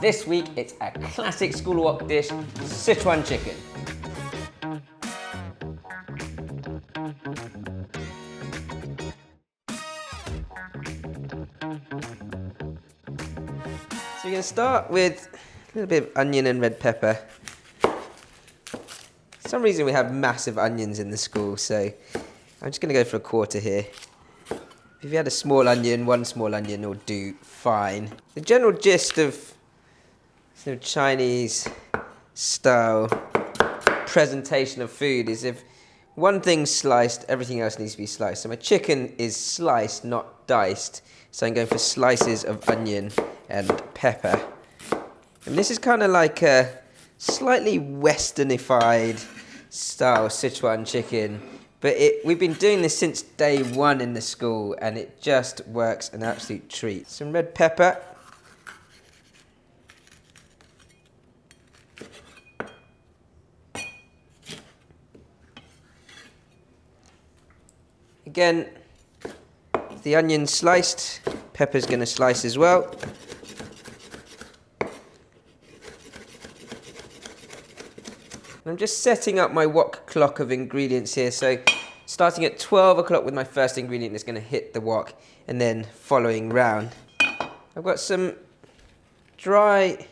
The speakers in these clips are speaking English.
This week, it's a classic school walk dish, Sichuan chicken. So we're going to start with a little bit of onion and red pepper. For some reason we have massive onions in the school, so I'm just going to go for a quarter here. If you had a small onion, one small onion will do fine. The general gist of sort of Chinese style presentation of food is if one thing's sliced, everything else needs to be sliced. So my chicken is sliced, not diced. So I'm going for slices of onion and pepper. And this is kind of like a slightly westernified style Sichuan chicken. But we've been doing this since day one in the school, and it just works an absolute treat. Some red pepper. Again, the onion's sliced, pepper's going to slice as well. I'm just setting up my wok clock of ingredients here. So starting at 12 o'clock with my first ingredient is going to hit the wok, and then following round. I've got some dry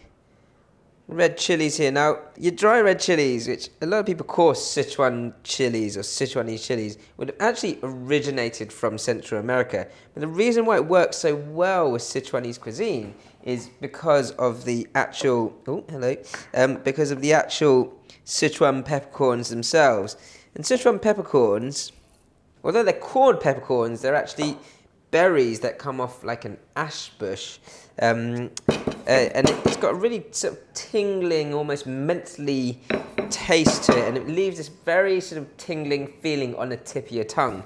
red chilies here. Now, your dry red chilies, which a lot of people call Sichuan chilies or Sichuanese chilies, would have actually originated from Central America. But the reason why it works so well with Sichuanese cuisine is because of the actual, because of the actual Sichuan peppercorns themselves. And Sichuan peppercorns, although they're called peppercorns, they're actually berries that come off like an ash bush. And it's got a really sort of tingling, almost mentally taste to it, and it leaves this very sort of tingling feeling on the tip of your tongue.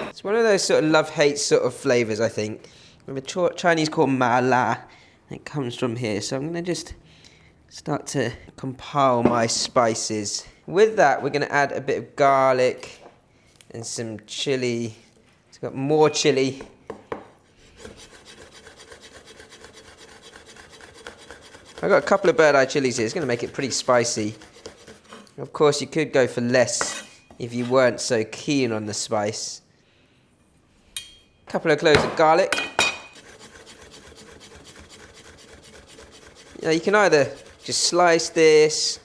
It's one of those sort of love-hate sort of flavours, I think. The Chinese call mala. It comes from here, so I'm going to just start to compile my spices. With that, we're going to add a bit of garlic and some chili. It's got more chili. I've got a couple of bird-eye chilies here. It's going to make it pretty spicy. Of course, you could go for less if you weren't so keen on the spice. A couple of cloves of garlic. You can either just slice this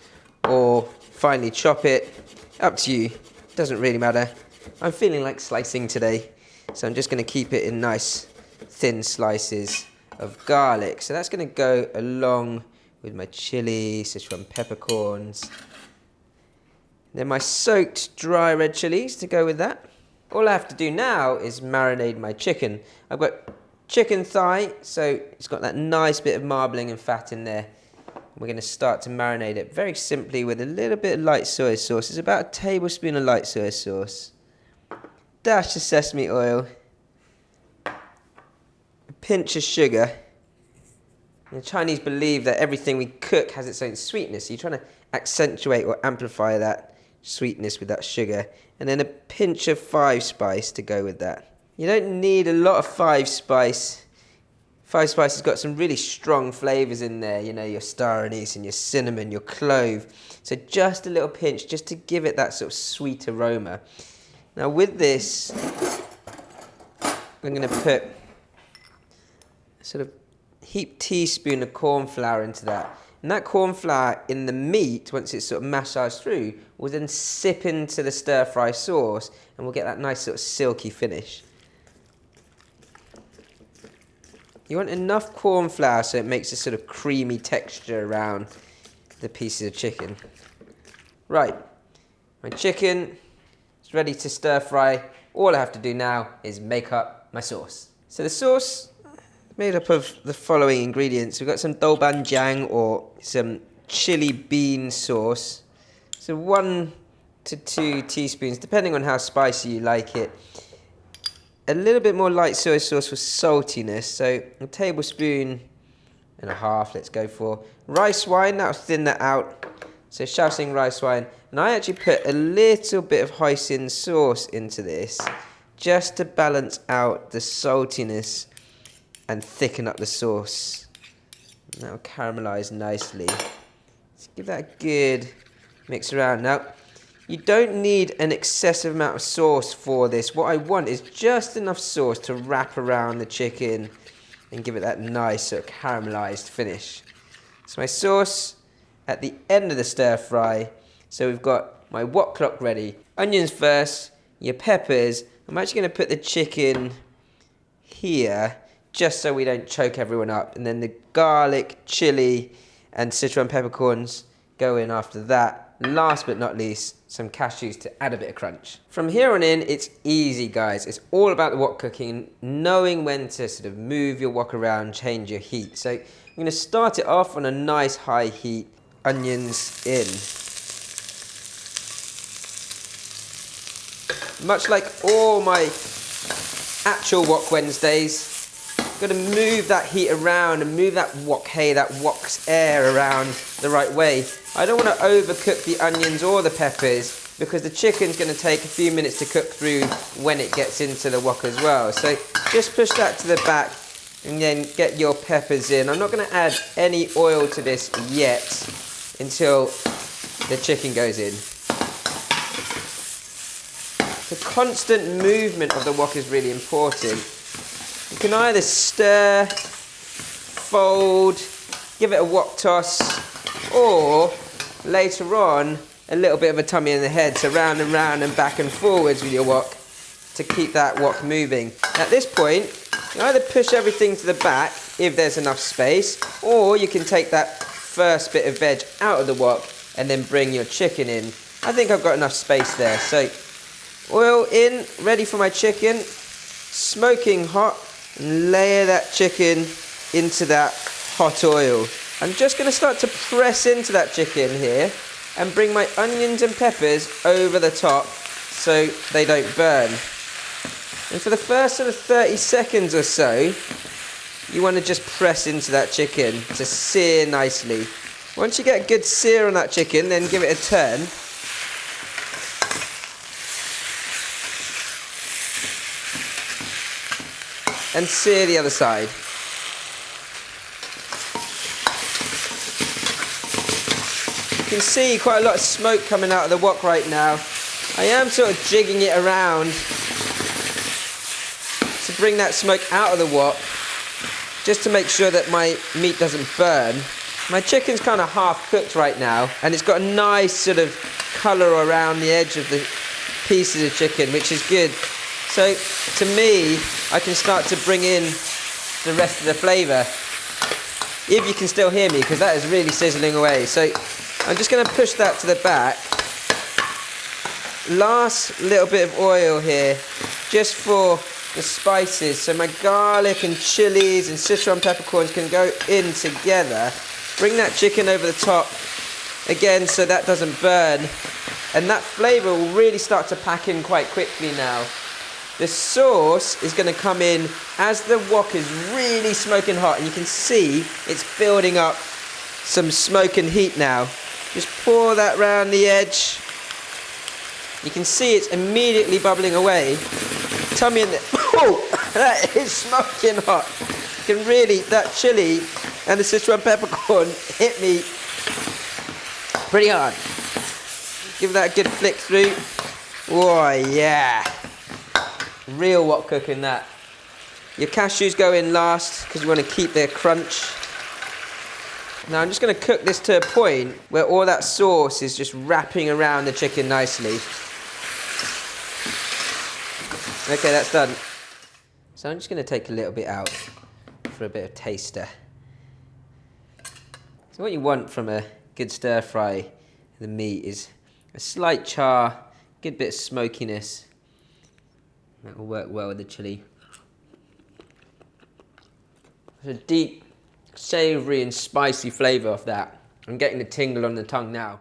or finely chop it. Up to you. Doesn't really matter. I'm feeling like slicing today, so I'm just going to keep it in nice thin slices of garlic. So that's going to go along with my chili, Sichuan peppercorns. Then my soaked dry red chilies to go with that. All I have to do now is marinate my chicken. I've got chicken thigh, so it's got that nice bit of marbling and fat in there. We're going to start to marinate it very simply with a little bit of light soy sauce. It's about a tablespoon of light soy sauce. Dash of sesame oil. A pinch of sugar. And the Chinese believe that everything we cook has its own sweetness. So you're trying to accentuate or amplify that sweetness with that sugar. And then a pinch of 5-spice to go with that. You don't need a lot of 5-spice. 5-spice has got some really strong flavours in there. You know, your star anise and your cinnamon, your clove. So just a little pinch, just to give it that sort of sweet aroma. Now with this, I'm going to put a sort of heaped teaspoon of corn flour into that. And that corn flour in the meat, once it's sort of massaged through, will then sip into the stir-fry sauce, and we'll get that nice sort of silky finish. You want enough corn flour so it makes a sort of creamy texture around the pieces of chicken. Right, my chicken is ready to stir fry. All I have to do now is make up my sauce. So the sauce is made up of the following ingredients. We've got some doubanjiang or some chili bean sauce. So 1 to 2 teaspoons, depending on how spicy you like it. A little bit more light soy sauce for saltiness, so a tablespoon and a half, let's go for. Rice wine, that'll thin that out. So Shaoxing rice wine. And I actually put a little bit of hoisin sauce into this, just to balance out the saltiness and thicken up the sauce. That'll caramelize nicely. Let's give that a good mix around. Now, you don't need an excessive amount of sauce for this. What I want is just enough sauce to wrap around the chicken and give it that nice sort of caramelized finish. So my sauce at the end of the stir fry. So we've got my wok clock ready. Onions first, your peppers. I'm actually going to put the chicken here just so we don't choke everyone up. And then the garlic, chili, and Sichuan peppercorns go in after that. Last but not least, some cashews to add a bit of crunch. From here on in, it's easy, guys. It's all about the wok cooking, knowing when to sort of move your wok around, change your heat. So I'm going to start it off on a nice high heat. Onions in. Much like all my actual Wok Wednesdays, got to move that heat around and move that wok hay, that wok's air around the right way. I don't want to overcook the onions or the peppers because the chicken's going to take a few minutes to cook through when it gets into the wok as well. So just push that to the back and then get your peppers in. I'm not going to add any oil to this yet until the chicken goes in. The constant movement of the wok is really important. You can either stir, fold, give it a wok toss, or later on, a little bit of a tummy in the head, so round and back and forwards with your wok to keep that wok moving. At this point, you either push everything to the back if there's enough space, or you can take that first bit of veg out of the wok and then bring your chicken in. I think I've got enough space there. So oil in, ready for my chicken, smoking hot, and layer that chicken into that hot oil. I'm just going to start to press into that chicken here and bring my onions and peppers over the top so they don't burn. And for the first sort of 30 seconds or so, you want to just press into that chicken to sear nicely. Once you get a good sear on that chicken, then give it a turn. And sear the other side. You can see quite a lot of smoke coming out of the wok right now. I am sort of jigging it around to bring that smoke out of the wok, just to make sure that my meat doesn't burn. My chicken's kind of half cooked right now, and it's got a nice sort of colour around the edge of the pieces of chicken, which is good. So, to me, I can start to bring in the rest of the flavour. If you can still hear me, because that is really sizzling away. So, I'm just going to push that to the back. Last little bit of oil here, just for the spices. So my garlic and chilies and Sichuan peppercorns can go in together. Bring that chicken over the top, again, so that doesn't burn. And that flavour will really start to pack in quite quickly now. The sauce is going to come in as the wok is really smoking hot, and you can see it's building up some smoke and heat now. Just pour that round the edge. You can see it's immediately bubbling away. Tummy in the... Oh, that is smoking hot. You can really, that chili and the Sichuan peppercorn hit me pretty hard. Give that a good flick through. Oh yeah. Real wok cooking that. Your cashews go in last because you want to keep their crunch. Now I'm just going to cook this to a point where all that sauce is just wrapping around the chicken nicely. Okay, that's done. So I'm just going to take a little bit out for a bit of taster. So what you want from a good stir fry of the meat is a slight char, good bit of smokiness. That will work well with the chili. There's a deep, savoury and spicy flavour of that. I'm getting the tingle on the tongue now.